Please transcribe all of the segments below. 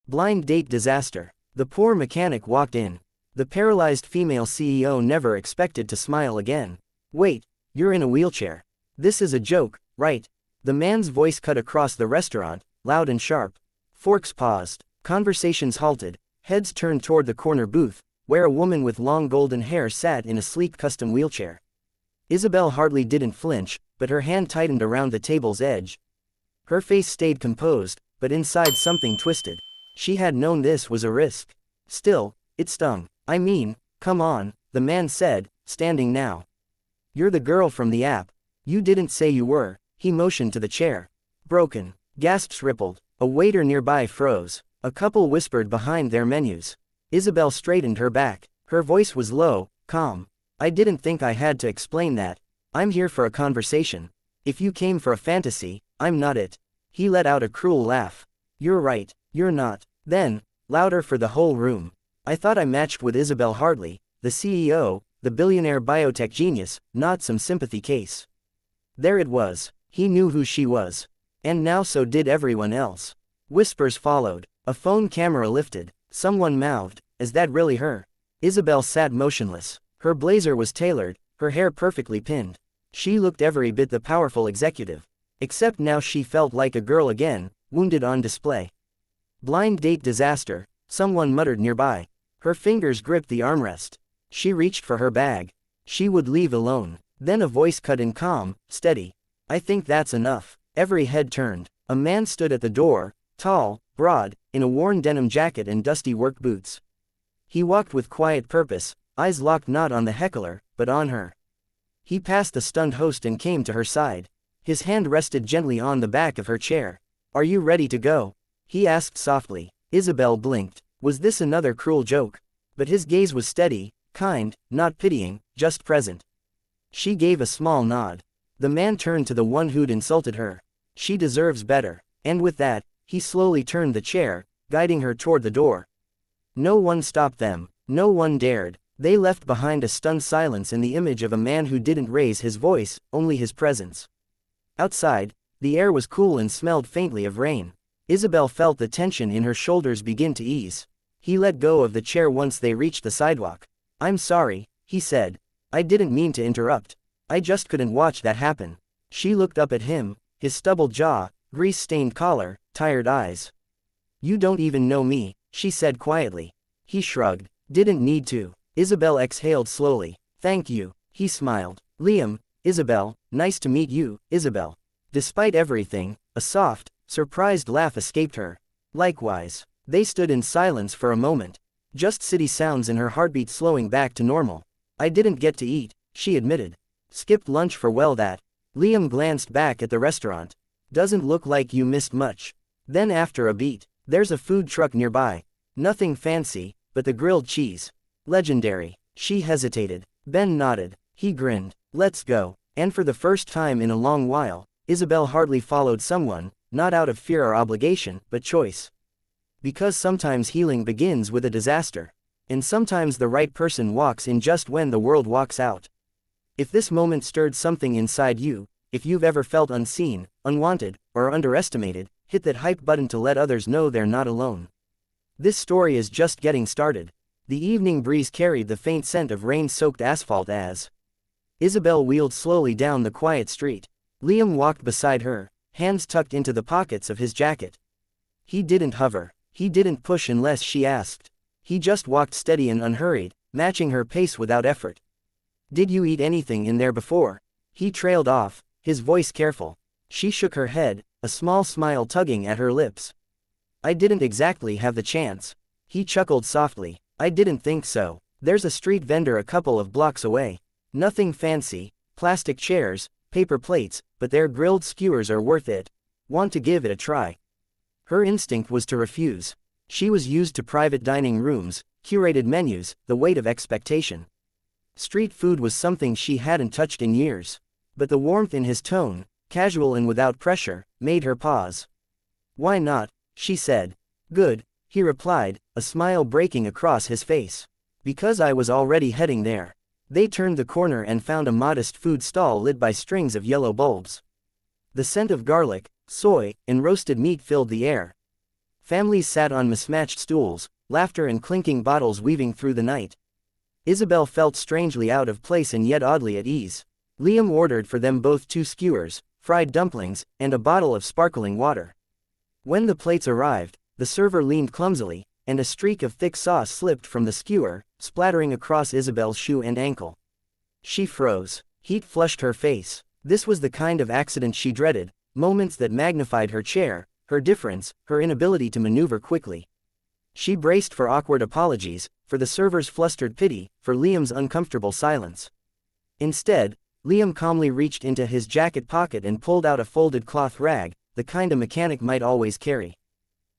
Blind date disaster. The poor mechanic walked in. The paralyzed female CEO never expected to smile again. Wait, you're in a wheelchair. This is a joke, right? The man's voice cut across the restaurant, loud and sharp. Forks paused. Conversations halted. Heads turned toward the corner booth, where a woman with long golden hair sat in a sleek custom wheelchair. Isabel hardly didn't flinch, but her hand tightened around the table's edge. Her face stayed composed, but inside something twisted. She had known this was a risk. Still, it stung. I mean, come on, the man said, standing now. You're the girl from the app. You didn't say you were. He motioned to the chair. Broken. Gasps rippled. A waiter nearby froze. A couple whispered behind their menus. Isabel straightened her back. Her voice was low, calm. I didn't think I had to explain that. I'm here for a conversation. If you came for a fantasy, I'm not it. He let out a cruel laugh. You're right, you're not. Then, louder for the whole room. I thought I matched with Isabel Hartley, the CEO, the billionaire biotech genius, not some sympathy case. There it was. He knew who she was. And now so did everyone else. Whispers followed. A phone camera lifted. Someone mouthed, "Is that really her?" Isabel sat motionless. Her blazer was tailored, her hair perfectly pinned. She looked every bit the powerful executive. Except now she felt like a girl again, wounded on display. Blind date disaster, someone muttered nearby. Her fingers gripped the armrest. She reached for her bag. She would leave alone. Then a voice cut in calm, steady. I think that's enough. Every head turned. A man stood at the door, tall, broad, in a worn denim jacket and dusty work boots. He walked with quiet purpose, eyes locked not on the heckler, but on her. He passed the stunned host and came to her side. His hand rested gently on the back of her chair. Are you ready to go? He asked softly. Isabel blinked. Was this another cruel joke? But his gaze was steady, kind, not pitying, just present. She gave a small nod. The man turned to the one who'd insulted her. She deserves better. And with that, he slowly turned the chair, guiding her toward the door. No one stopped them. No one dared. They left behind a stunned silence in the image of a man who didn't raise his voice, only his presence. Outside, the air was cool and smelled faintly of rain. Isabel felt the tension in her shoulders begin to ease. He let go of the chair once they reached the sidewalk. I'm sorry, he said. I didn't mean to interrupt. I just couldn't watch that happen. She looked up at him, his stubbled jaw, grease-stained collar, tired eyes. You don't even know me, she said quietly. He shrugged. Didn't need to. Isabel exhaled slowly. Thank you, he smiled. Liam, Isabel, nice to meet you, Isabel. Despite everything, a soft, surprised laugh escaped her. Likewise. They stood in silence for a moment. Just city sounds and her heartbeat slowing back to normal. I didn't get to eat, she admitted. Skipped lunch for well that. Liam glanced back at the restaurant. Doesn't look like you missed much. Then after a beat, there's a food truck nearby. Nothing fancy, but the grilled cheese. Legendary. She hesitated. Ben nodded. He grinned. Let's go. And for the first time in a long while, Isabel hardly followed someone, not out of fear or obligation, but choice. Because sometimes healing begins with a disaster. And sometimes the right person walks in just when the world walks out. If this moment stirred something inside you, if you've ever felt unseen, unwanted, or underestimated, hit that hype button to let others know they're not alone. This story is just getting started. The evening breeze carried the faint scent of rain-soaked asphalt as Isabel wheeled slowly down the quiet street. Liam walked beside her, hands tucked into the pockets of his jacket. He didn't hover. He didn't push unless she asked. He just walked steady and unhurried, matching her pace without effort. Did you eat anything in there before? He trailed off, his voice careful. She shook her head, a small smile tugging at her lips. I didn't exactly have the chance. He chuckled softly. I didn't think so. There's a street vendor a couple of blocks away. Nothing fancy, plastic chairs, paper plates, but their grilled skewers are worth it. Want to give it a try? Her instinct was to refuse. She was used to private dining rooms, curated menus, the weight of expectation. Street food was something she hadn't touched in years. But the warmth in his tone, casual and without pressure, made her pause. Why not? She said. Good, he replied, a smile breaking across his face. Because I was already heading there. They turned the corner and found a modest food stall lit by strings of yellow bulbs. The scent of garlic, soy, and roasted meat filled the air. Families sat on mismatched stools, laughter and clinking bottles weaving through the night. Isabel felt strangely out of place and yet oddly at ease. Liam ordered for them both 2 skewers, fried dumplings, and a bottle of sparkling water. When the plates arrived, the server leaned clumsily, and a streak of thick sauce slipped from the skewer, splattering across Isabel's shoe and ankle. She froze. Heat flushed her face. This was the kind of accident she dreaded, moments that magnified her chair, her difference, her inability to maneuver quickly. She braced for awkward apologies, for the server's flustered pity, for Liam's uncomfortable silence. Instead, Liam calmly reached into his jacket pocket and pulled out a folded cloth rag, the kind a mechanic might always carry.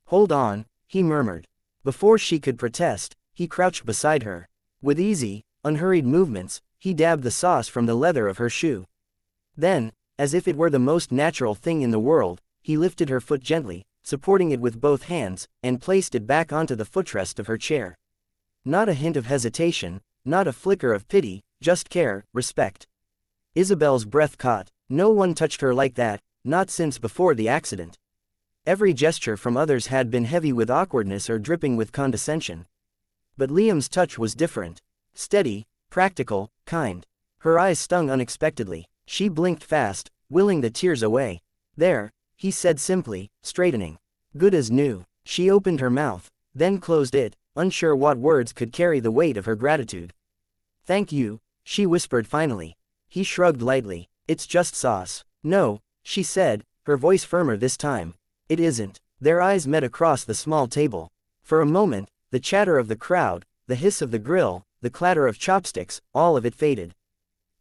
"Hold on," he murmured. Before she could protest, he crouched beside her. With easy, unhurried movements, he dabbed the sauce from the leather of her shoe. Then, as if it were the most natural thing in the world, he lifted her foot gently, supporting it with both hands, and placed it back onto the footrest of her chair. Not a hint of hesitation, not a flicker of pity, just care, respect. Isabel's breath caught. No one touched her like that, not since before the accident. Every gesture from others had been heavy with awkwardness or dripping with condescension. But Liam's touch was different. Steady, practical, kind. Her eyes stung unexpectedly. She blinked fast, willing the tears away. "There," he said simply, straightening. "Good as new." She opened her mouth, then closed it, unsure what words could carry the weight of her gratitude. "Thank you," she whispered finally. He shrugged lightly. "It's just sauce." "No," she said, her voice firmer this time. "It isn't." Their eyes met across the small table. For a moment, the chatter of the crowd, the hiss of the grill, the clatter of chopsticks, all of it faded.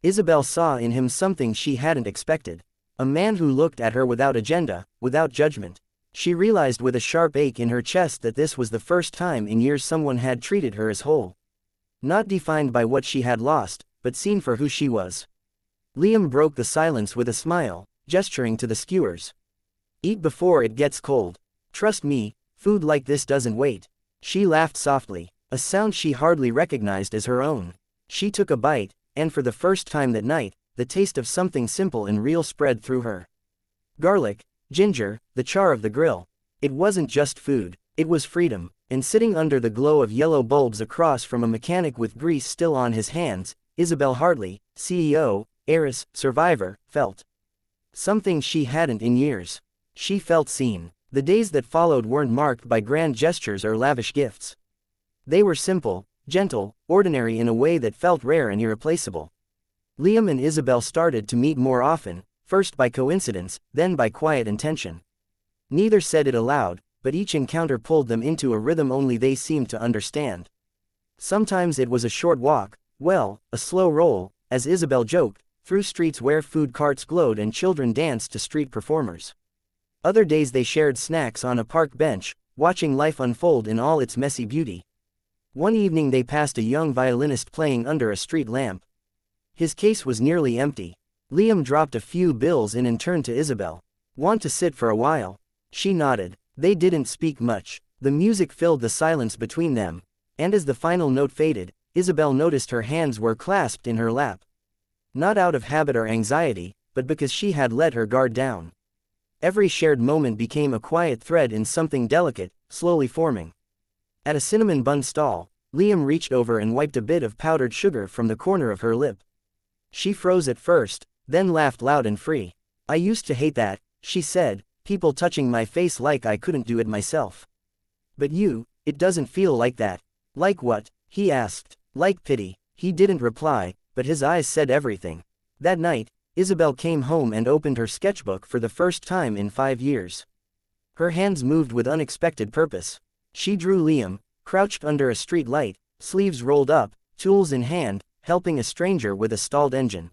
Isabel saw in him something she hadn't expected. A man who looked at her without agenda, without judgment. She realized with a sharp ache in her chest that this was the first time in years someone had treated her as whole. Not defined by what she had lost, but seen for who she was. Liam broke the silence with a smile, gesturing to the skewers. "Eat before it gets cold. Trust me, food like this doesn't wait." She laughed softly, a sound she hardly recognized as her own. She took a bite, and for the first time that night, the taste of something simple and real spread through her. Garlic, ginger, the char of the grill. It wasn't just food, it was freedom, and sitting under the glow of yellow bulbs across from a mechanic with grease still on his hands, Isabel Hartley, CEO, heiress, survivor, felt something she hadn't in years. She felt seen. The days that followed weren't marked by grand gestures or lavish gifts. They were simple, gentle, ordinary in a way that felt rare and irreplaceable. Liam and Isabel started to meet more often, first by coincidence, then by quiet intention. Neither said it aloud, but each encounter pulled them into a rhythm only they seemed to understand. Sometimes it was a short walk, well, a slow roll, as Isabel joked, through streets where food carts glowed and children danced to street performers. Other days they shared snacks on a park bench, watching life unfold in all its messy beauty. One evening they passed a young violinist playing under a street lamp. His case was nearly empty. Liam dropped a few bills in and turned to Isabel. "Want to sit for a while?" She nodded. They didn't speak much. The music filled the silence between them, and as the final note faded, Isabel noticed her hands were clasped in her lap. Not out of habit or anxiety, but because she had let her guard down. Every shared moment became a quiet thread in something delicate, slowly forming. At a cinnamon bun stall, Liam reached over and wiped a bit of powdered sugar from the corner of her lip. She froze at first, then laughed loud and free. "I used to hate that," she said, "people touching my face like I couldn't do it myself. But it doesn't feel like that." "Like what?" he asked. "Like pity." He didn't reply, but his eyes said everything. That night, Isabel came home and opened her sketchbook for the first time in 5 years. Her hands moved with unexpected purpose. She drew Liam, crouched under a street light, sleeves rolled up, tools in hand, helping a stranger with a stalled engine.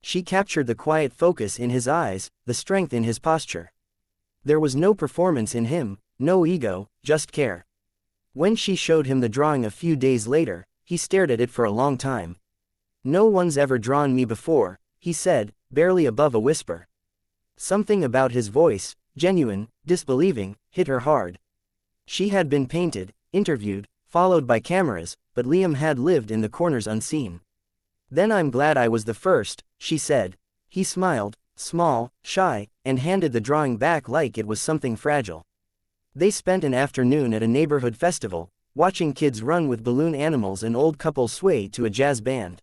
She captured the quiet focus in his eyes, the strength in his posture. There was no performance in him, no ego, just care. When she showed him the drawing a few days later, he stared at it for a long time. "No one's ever drawn me before," he said, barely above a whisper. Something about his voice, genuine, disbelieving, hit her hard. She had been painted, interviewed, followed by cameras, but Liam had lived in the corners unseen. "Then I'm glad I was the first," she said. He smiled, small, shy, and handed the drawing back like it was something fragile. They spent an afternoon at a neighborhood festival, watching kids run with balloon animals and old couples sway to a jazz band.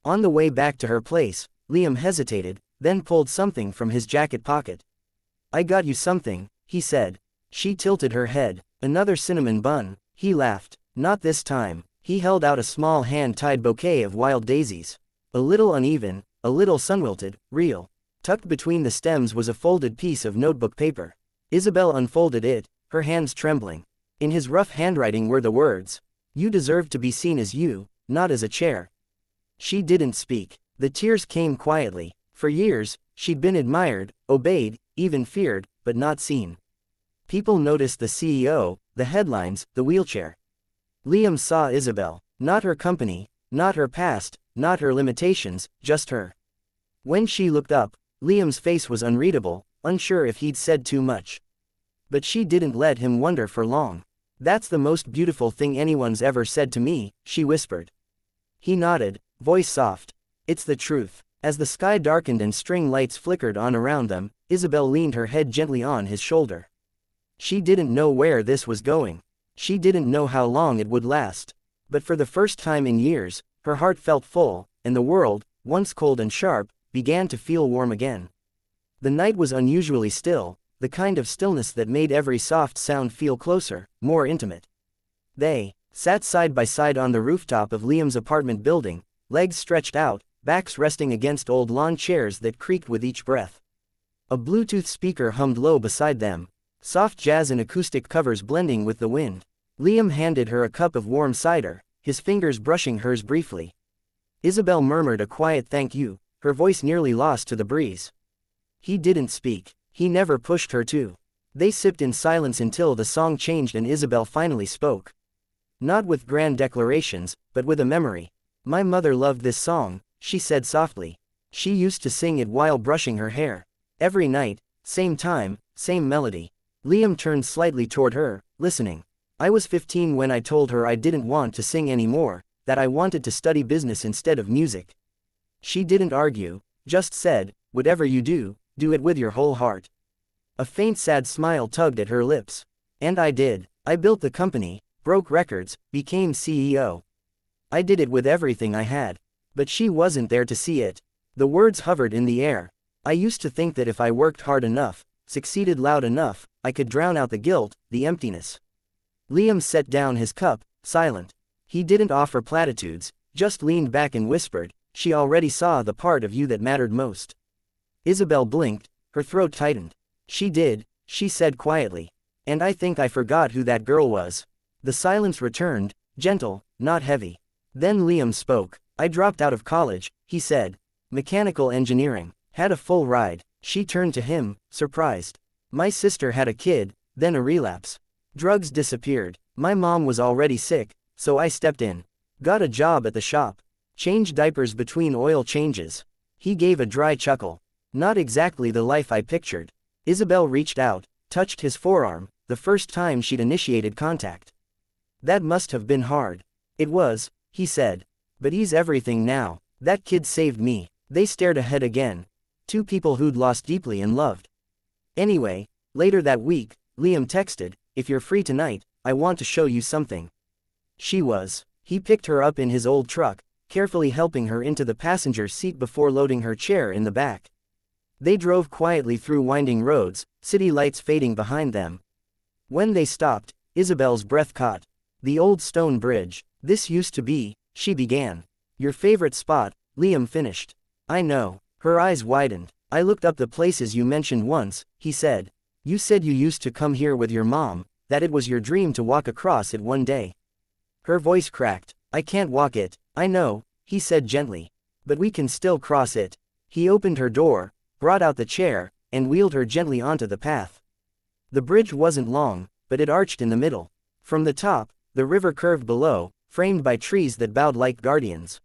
On the way back to her place, Liam hesitated, then pulled something from his jacket pocket. "I got you something," he said. She tilted her head. "Another cinnamon bun," he laughed. "Not this time." He held out a small hand-tied bouquet of wild daisies. A little uneven, a little sun-wilted, real. Tucked between the stems was a folded piece of notebook paper. Isabel unfolded it, her hands trembling. In his rough handwriting were the words, "You deserve to be seen as you, not as a chair." She didn't speak. The tears came quietly. For years, she'd been admired, obeyed, even feared, but not seen. People noticed the CEO, the headlines, the wheelchair. Liam saw Isabel. Not her company, not her past, not her limitations, just her. When she looked up, Liam's face was unreadable, unsure if he'd said too much. But she didn't let him wonder for long. "That's the most beautiful thing anyone's ever said to me," she whispered. He nodded, voice soft. "It's the truth." As the sky darkened and string lights flickered on around them, Isabel leaned her head gently on his shoulder. She didn't know where this was going. She didn't know how long it would last. But for the first time in years, her heart felt full, and the world, once cold and sharp, began to feel warm again. The night was unusually still, the kind of stillness that made every soft sound feel closer, more intimate. They sat side by side on the rooftop of Liam's apartment building, legs stretched out, backs resting against old lawn chairs that creaked with each breath. A Bluetooth speaker hummed low beside them, soft jazz and acoustic covers blending with the wind. Liam handed her a cup of warm cider, his fingers brushing hers briefly. Isabel murmured a quiet thank you, her voice nearly lost to the breeze. He didn't speak. He never pushed her to. They sipped in silence until the song changed and Isabel finally spoke. Not with grand declarations, but with a memory. "My mother loved this song," she said softly. "She used to sing it while brushing her hair. Every night, same time, same melody." Liam turned slightly toward her, listening. "I was 15 when I told her I didn't want to sing anymore, that I wanted to study business instead of music." She didn't argue, just said, "Whatever you do, do it with your whole heart." A faint sad smile tugged at her lips. "And I did. I built the company, broke records, became CEO. I did it with everything I had." But she wasn't there to see it. The words hovered in the air. "I used to think that if I worked hard enough, succeeded loud enough, I could drown out the guilt, the emptiness." Liam set down his cup, silent. He didn't offer platitudes, just leaned back and whispered, "She already saw the part of you that mattered most." Isabel blinked, her throat tightened. "She did," she said quietly. "And I think I forgot who that girl was." The silence returned, gentle, not heavy. Then Liam spoke. "I dropped out of college," he said. "Mechanical engineering. Had a full ride." She turned to him, surprised. "My sister had a kid, then a relapse. Drugs disappeared. My mom was already sick, so I stepped in. Got a job at the shop. Changed diapers between oil changes." He gave a dry chuckle. "Not exactly the life I pictured." Isabel reached out, touched his forearm, the first time she'd initiated contact. "That must have been hard." "It was," he said. "But he's everything now. That kid saved me." They stared ahead again. Two people who'd lost deeply and loved. "Anyway, later that week, Liam texted, 'If you're free tonight, I want to show you something.' She was. He picked her up in his old truck, carefully helping her into the passenger seat before loading her chair in the back. They drove quietly through winding roads, city lights fading behind them. When they stopped, Isabel's breath caught. "The old stone bridge. This used to be," she began. "Your favorite spot," Liam finished. "I know." Her eyes widened. "I looked up the places you mentioned once," he said. "You said you used to come here with your mom, that it was your dream to walk across it one day." Her voice cracked. "I can't walk it, I know," he said gently. "But we can still cross it." He opened her door, brought out the chair, and wheeled her gently onto the path. The bridge wasn't long, but it arched in the middle. From the top, the river curved below, framed by trees that bowed like guardians.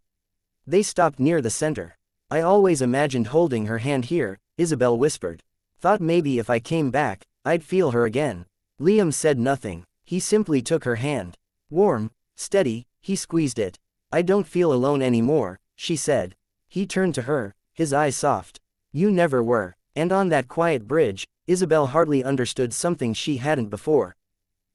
They stopped near the center. "I always imagined holding her hand here," Isabel whispered. "Thought maybe if I came back, I'd feel her again." Liam said nothing. He simply took her hand. Warm, steady, he squeezed it. "I don't feel alone anymore," she said. He turned to her, his eyes soft. "You never were." And on that quiet bridge, Isabel hardly understood something she hadn't before.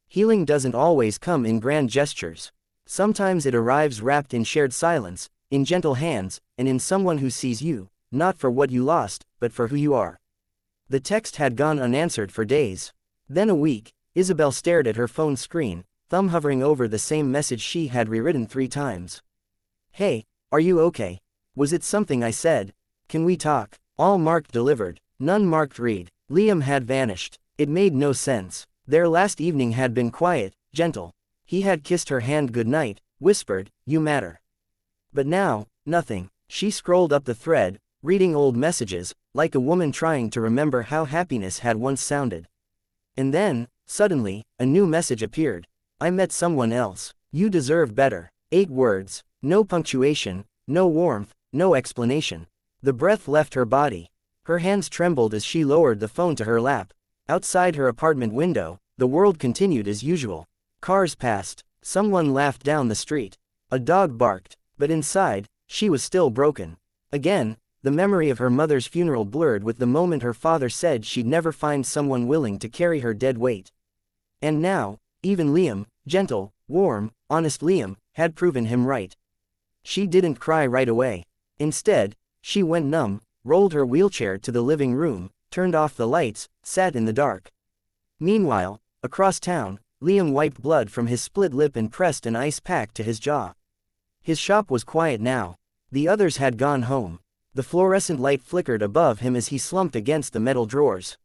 Healing doesn't always come in grand gestures. Sometimes it arrives wrapped in shared silence, in gentle hands, and in someone who sees you, not for what you lost, but for who you are. The text had gone unanswered for days. Then a week. Isabel stared at her phone screen, thumb hovering over the same message she had rewritten 3 times. Hey, are you okay? Was it something I said? Can we talk? All marked delivered, none marked read. Liam had vanished. It made no sense. Their last evening had been quiet, gentle. He had kissed her hand goodnight, whispered, "You matter." But now, nothing. She scrolled up the thread, reading old messages, like a woman trying to remember how happiness had once sounded. And then, suddenly, a new message appeared. "I met someone else. You deserve better." 8 words, no punctuation, no warmth, no explanation. The breath left her body. Her hands trembled as she lowered the phone to her lap. Outside her apartment window, the world continued as usual. Cars passed. Someone laughed down the street. A dog barked. But inside, she was still broken. Again, the memory of her mother's funeral blurred with the moment her father said she'd never find someone willing to carry her dead weight. And now, even Liam, gentle, warm, honest Liam, had proven him right. She didn't cry right away. Instead, she went numb, rolled her wheelchair to the living room, turned off the lights, sat in the dark. Meanwhile, across town, Liam wiped blood from his split lip and pressed an ice pack to his jaw. His shop was quiet now. The others had gone home. The fluorescent light flickered above him as he slumped against the metal drawers.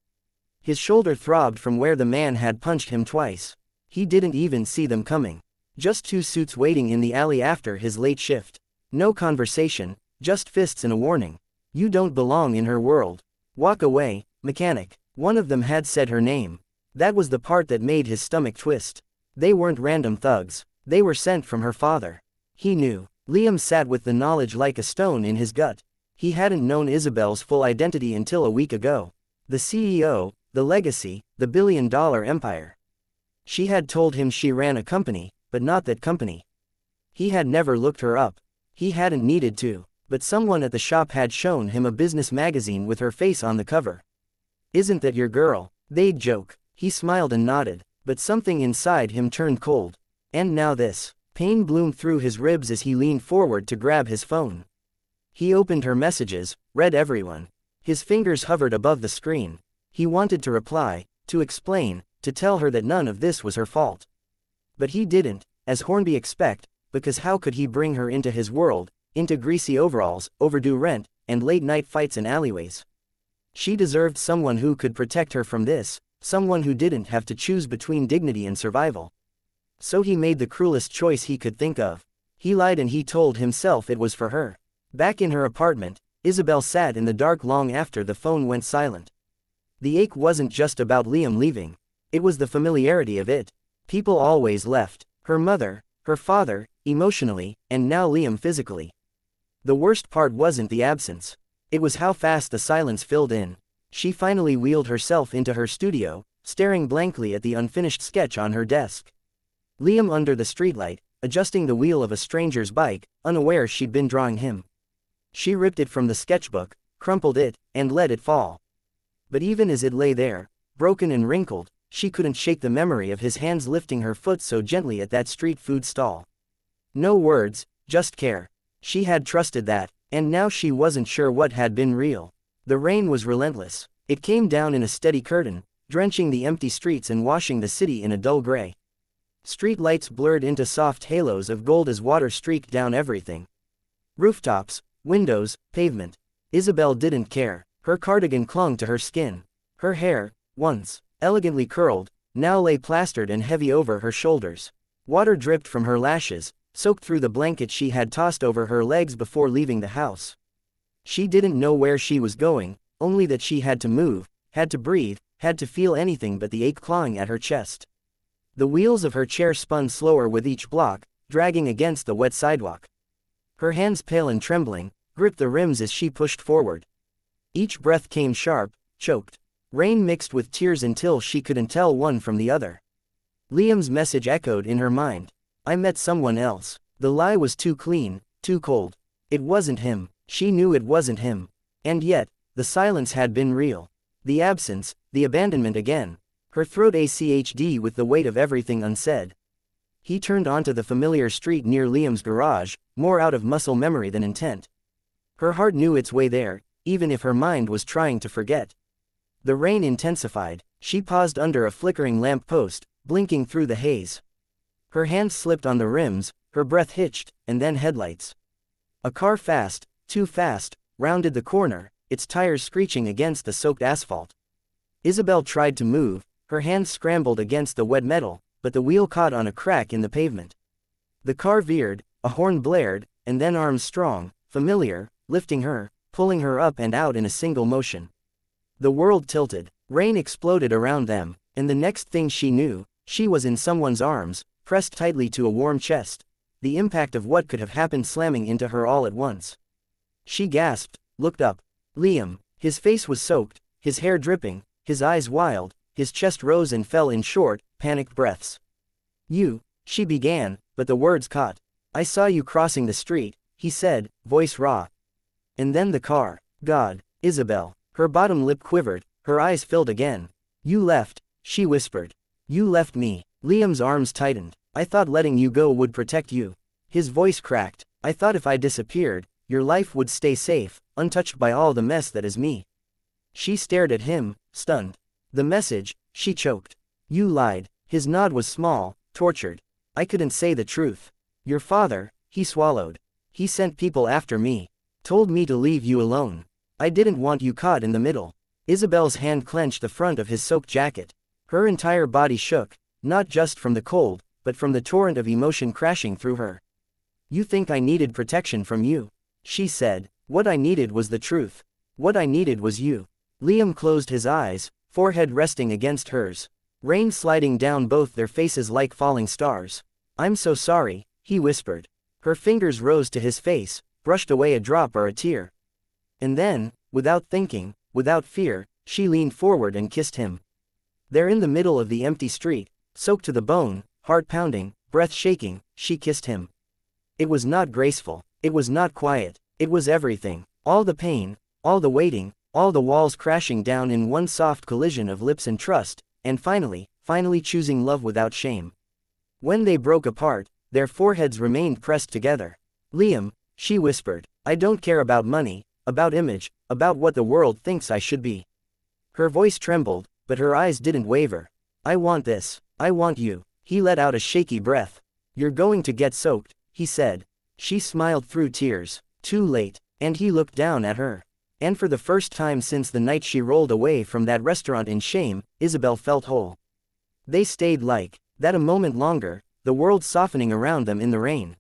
His shoulder throbbed from where the man had punched him twice. He didn't even see them coming. Just 2 suits waiting in the alley after his late shift. No conversation, just fists and a warning. "You don't belong in her world. Walk away, mechanic." One of them had said her name. That was the part that made his stomach twist. They weren't random thugs. They were sent from her father. He knew. Liam sat with the knowledge like a stone in his gut. He hadn't known Isabel's full identity until a week ago. The CEO, the legacy, the billion-dollar empire. She had told him she ran a company, but not that company. He had never looked her up. He hadn't needed to, but someone at the shop had shown him a business magazine with her face on the cover. "Isn't that your girl?" They'd joke. He smiled and nodded, but something inside him turned cold. And now this. Pain bloomed through his ribs as he leaned forward to grab his phone. He opened her messages, read everyone. His fingers hovered above the screen. He wanted to reply, to explain, to tell her that none of this was her fault. But he didn't, as Hornby expected, because how could he bring her into his world, into greasy overalls, overdue rent, and late-night fights in alleyways? She deserved someone who could protect her from this, someone who didn't have to choose between dignity and survival. So he made the cruelest choice he could think of. He lied and he told himself it was for her. Back in her apartment, Isabel sat in the dark long after the phone went silent. The ache wasn't just about Liam leaving. It was the familiarity of it. People always left. Her mother, her father, emotionally, and now Liam physically. The worst part wasn't the absence. It was how fast the silence filled in. She finally wheeled herself into her studio, staring blankly at the unfinished sketch on her desk. Liam under the streetlight, adjusting the wheel of a stranger's bike, unaware she'd been drawing him. She ripped it from the sketchbook, crumpled it, and let it fall. But even as it lay there, broken and wrinkled, she couldn't shake the memory of his hands lifting her foot so gently at that street food stall. No words, just care. She had trusted that, and now she wasn't sure what had been real. The rain was relentless. It came down in a steady curtain, drenching the empty streets and washing the city in a dull gray. Street lights blurred into soft halos of gold as water streaked down everything. Rooftops, windows, pavement. Isabel didn't care. Her cardigan clung to her skin. Her hair, once elegantly curled, now lay plastered and heavy over her shoulders. Water dripped from her lashes, soaked through the blanket she had tossed over her legs before leaving the house. She didn't know where she was going, only that she had to move, had to breathe, had to feel anything but the ache clawing at her chest. The wheels of her chair spun slower with each block, dragging against the wet sidewalk. Her hands pale and trembling, gripped the rims as she pushed forward. Each breath came sharp, choked. Rain mixed with tears until she couldn't tell one from the other. Liam's message echoed in her mind. "I met someone else." The lie was too clean, too cold. It wasn't him. She knew it wasn't him. And yet, the silence had been real. The absence, the abandonment again. Her throat ached with the weight of everything unsaid. He turned onto the familiar street near Liam's garage, more out of muscle memory than intent. Her heart knew its way there, even if her mind was trying to forget. The rain intensified. She paused under a flickering lamp post, blinking through the haze. Her hands slipped on the rims, her breath hitched, and then headlights. A car fast, too fast, rounded the corner, its tires screeching against the soaked asphalt. Isabel tried to move, her hands scrambled against the wet metal, but the wheel caught on a crack in the pavement. The car veered, a horn blared, and then arms strong, familiar, lifting her, pulling her up and out in a single motion. The world tilted, rain exploded around them, and the next thing she knew, she was in someone's arms, pressed tightly to a warm chest, the impact of what could have happened slamming into her all at once. She gasped, looked up. Liam, his face was soaked, his hair dripping, his eyes wild, his chest rose and fell in short, panicked breaths. "You," she began, but the words caught. "I saw you crossing the street," he said, voice raw. "And then the car. God, Isabel." Her bottom lip quivered, her eyes filled again. "You left," she whispered. "You left me." Liam's arms tightened. "I thought letting you go would protect you." His voice cracked. "I thought if I disappeared, your life would stay safe, untouched by all the mess that is me." She stared at him, stunned. "The message," she choked. "You lied." His nod was small, tortured. "I couldn't say the truth. Your father," he swallowed. "He sent people after me. Told me to leave you alone. I didn't want you caught in the middle." Isabel's hand clenched the front of his soaked jacket. Her entire body shook, not just from the cold, but from the torrent of emotion crashing through her. "You think I needed protection from you," she said. "What I needed was the truth. What I needed was you." Liam closed his eyes, forehead resting against hers. Rain sliding down both their faces like falling stars. "I'm so sorry," he whispered. Her fingers rose to his face, brushed away a drop or a tear. And then, without thinking, without fear, she leaned forward and kissed him. There in the middle of the empty street, soaked to the bone, heart pounding, breath shaking, she kissed him. It was not graceful, it was not quiet, it was everything. All the pain, all the waiting, all the walls crashing down in one soft collision of lips and trust, and finally choosing love without shame. When they broke apart, their foreheads remained pressed together. "Liam," she whispered, "I don't care about money, about image, about what the world thinks I should be." Her voice trembled, but her eyes didn't waver. "I want this. I want you." He let out a shaky breath. "You're going to get soaked," he said. She smiled through tears. Too late. And he looked down at her. And for the first time since the night she rolled away from that restaurant in shame, Isabel felt whole. They stayed like that a moment longer, the world softening around them in the rain.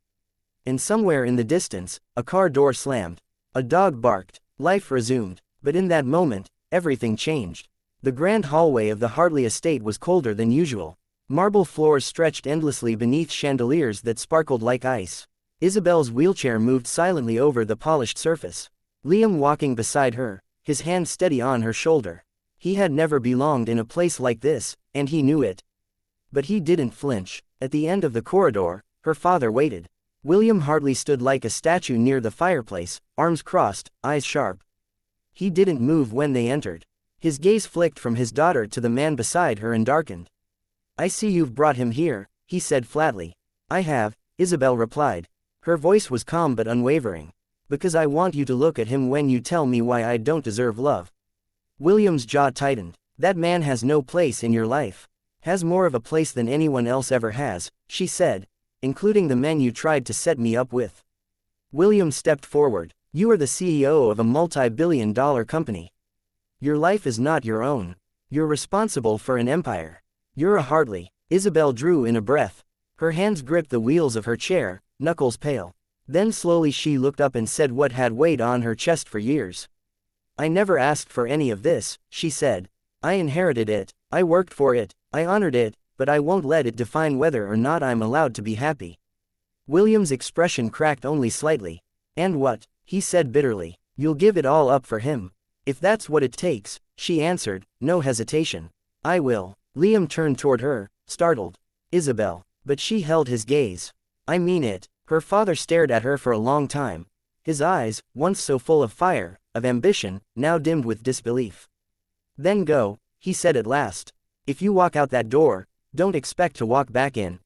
And somewhere in the distance, a car door slammed. A dog barked. Life resumed. But in that moment, everything changed. The grand hallway of the Hartley estate was colder than usual. Marble floors stretched endlessly beneath chandeliers that sparkled like ice. Isabel's wheelchair moved silently over the polished surface. Liam walking beside her, his hand steady on her shoulder. He had never belonged in a place like this, and he knew it. But he didn't flinch. At the end of the corridor, her father waited. William Hartley stood like a statue near the fireplace, arms crossed, eyes sharp. He didn't move when they entered. His gaze flicked from his daughter to the man beside her and darkened. "I see you've brought him here," he said flatly. "I have," Isabel replied. Her voice was calm but unwavering. "Because I want you to look at him when you tell me why I don't deserve love." William's jaw tightened. "That man has no place in your life. Has more of a place than anyone else ever has," she said, "including the men you tried to set me up with." William stepped forward. "You are the CEO of a multi-billion-dollar company. Your life is not your own. You're responsible for an empire. You're a Hartley." Isabel drew in a breath. Her hands gripped the wheels of her chair, knuckles pale. Then slowly she looked up and said what had weighed on her chest for years. "I never asked for any of this," she said. "I inherited it, I worked for it, I honored it, but I won't let it define whether or not I'm allowed to be happy." William's expression cracked only slightly. "And what?" he said bitterly. "You'll give it all up for him." "If that's what it takes," she answered, no hesitation. "I will." Liam turned toward her, startled. "Isabel." But she held his gaze. "I mean it." Her father stared at her for a long time. His eyes, once so full of fire, of ambition, now dimmed with disbelief. Then go, he said at last. If you walk out that door, don't expect to walk back in.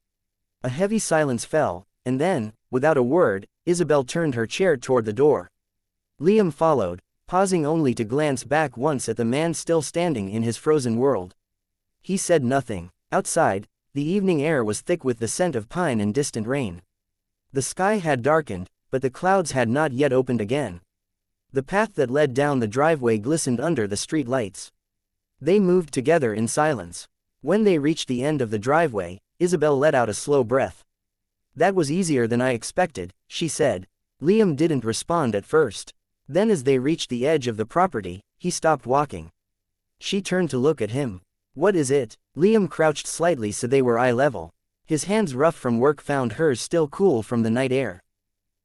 A heavy silence fell, and then, without a word, Isabel turned her chair toward the door. Liam followed, pausing only to glance back once at the man still standing in his frozen world. He said nothing. Outside, the evening air was thick with the scent of pine and distant rain. The sky had darkened, but the clouds had not yet opened again. The path that led down the driveway glistened under the street lights. They moved together in silence. When they reached the end of the driveway, Isabel let out a slow breath. That was easier than I expected, she said. Liam didn't respond at first. Then as they reached the edge of the property, he stopped walking. She turned to look at him. What is it? Liam crouched slightly so they were eye level. His hands rough from work found hers still cool from the night air.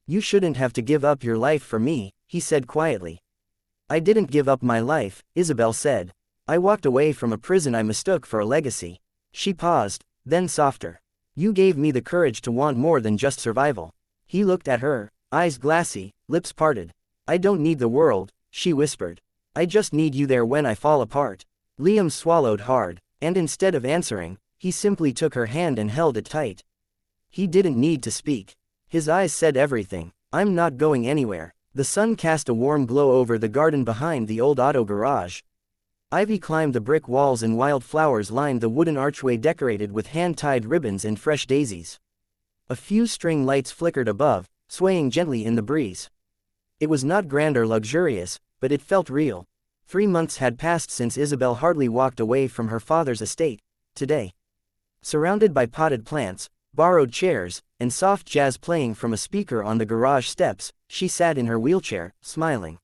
You shouldn't have to give up your life for me, he said quietly. I didn't give up my life, Isabel said. I walked away from a prison I mistook for a legacy. She paused, then softer. You gave me the courage to want more than just survival. He looked at her, eyes glassy, lips parted. I don't need the world, she whispered. I just need you there when I fall apart. Liam swallowed hard, and instead of answering, he simply took her hand and held it tight. He didn't need to speak. His eyes said everything. I'm not going anywhere. The sun cast a warm glow over the garden behind the old auto garage. Ivy climbed the brick walls and wild flowers lined the wooden archway decorated with hand-tied ribbons and fresh daisies. A few string lights flickered above, swaying gently in the breeze. It was not grand or luxurious, but it felt real. 3 months had passed since Isabel hardly walked away from her father's estate. Today, surrounded by potted plants, borrowed chairs, and soft jazz playing from a speaker on the garage steps, she sat in her wheelchair, smiling.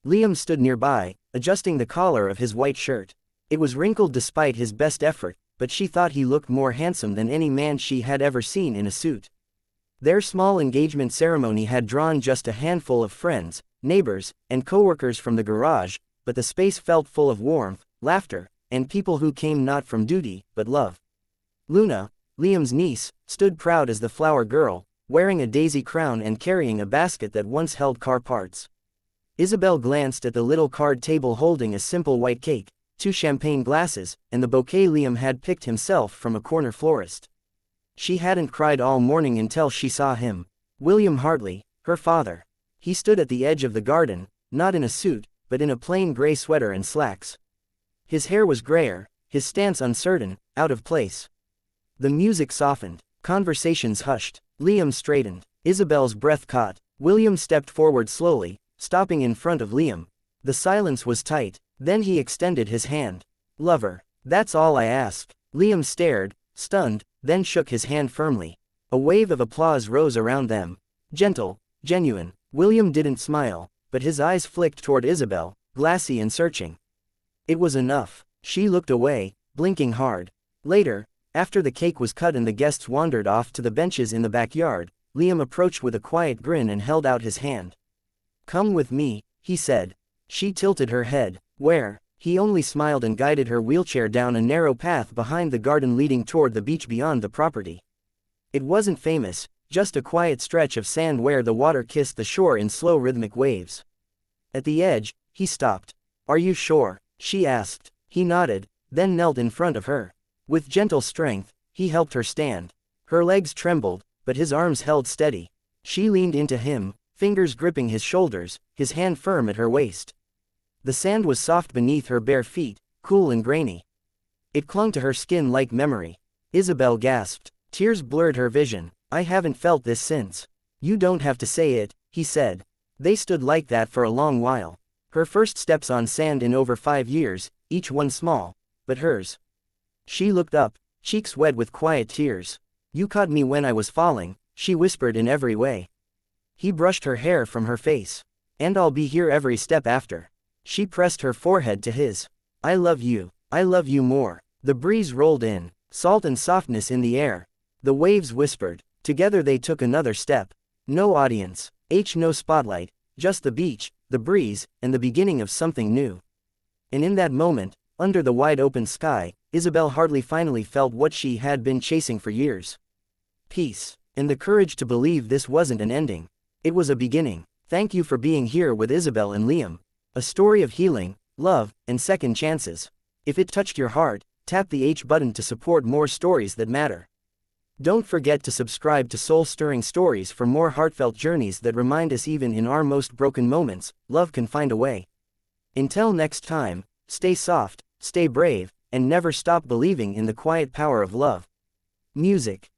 Liam stood nearby, adjusting the collar of his white shirt. It was wrinkled despite his best effort, but she thought he looked more handsome than any man she had ever seen in a suit. Their small engagement ceremony had drawn just a handful of friends, neighbors, and co-workers from the garage, but the space felt full of warmth, laughter, and people who came not from duty, but love. Luna, Liam's niece, stood proud as the flower girl, wearing a daisy crown and carrying a basket that once held car parts. Isabel glanced at the little card table holding a simple white cake, 2 champagne glasses, and the bouquet Liam had picked himself from a corner florist. She hadn't cried all morning until she saw him. William Hartley, her father. He stood at the edge of the garden, not in a suit, but in a plain gray sweater and slacks. His hair was grayer, his stance uncertain, out of place. The music softened. Conversations hushed. Liam straightened. Isabel's breath caught. William stepped forward slowly, stopping in front of Liam. The silence was tight. Then he extended his hand. Lover. That's all I ask. Liam stared, stunned, then shook his hand firmly. A wave of applause rose around them. Gentle, genuine. William didn't smile, but his eyes flicked toward Isabel, glassy and searching. It was enough. She looked away, blinking hard. Later, after the cake was cut and the guests wandered off to the benches in the backyard, Liam approached with a quiet grin and held out his hand. Come with me, he said. She tilted her head. Where? He only smiled and guided her wheelchair down a narrow path behind the garden leading toward the beach beyond the property. It wasn't famous, just a quiet stretch of sand where the water kissed the shore in slow rhythmic waves. At the edge, he stopped. Are you sure? She asked. He nodded, then knelt in front of her. With gentle strength, he helped her stand. Her legs trembled, but his arms held steady. She leaned into him, fingers gripping his shoulders, his hand firm at her waist. The sand was soft beneath her bare feet, cool and grainy. It clung to her skin like memory. Isabel gasped. Tears blurred her vision. I haven't felt this since. You don't have to say it, he said. They stood like that for a long while. Her first steps on sand in over 5 years, each one small, but hers. She looked up, cheeks wet with quiet tears. You caught me when I was falling, she whispered in every way. He brushed her hair from her face. And I'll be here every step after. She pressed her forehead to his. I love you more. The breeze rolled in, salt and softness in the air. The waves whispered. Together they took another step. No audience, no spotlight, just the beach, the breeze, and the beginning of something new. And in that moment, under the wide open sky, Isabel Hartley finally felt what she had been chasing for years. Peace, and the courage to believe this wasn't an ending. It was a beginning. Thank you for being here with Isabel and Liam. A story of healing, love, and second chances. If it touched your heart, tap the H button to support more stories that matter. Don't forget to subscribe to Soul-Stirring Stories for more heartfelt journeys that remind us even in our most broken moments, love can find a way. Until next time, stay soft, stay brave, and never stop believing in the quiet power of love. Music.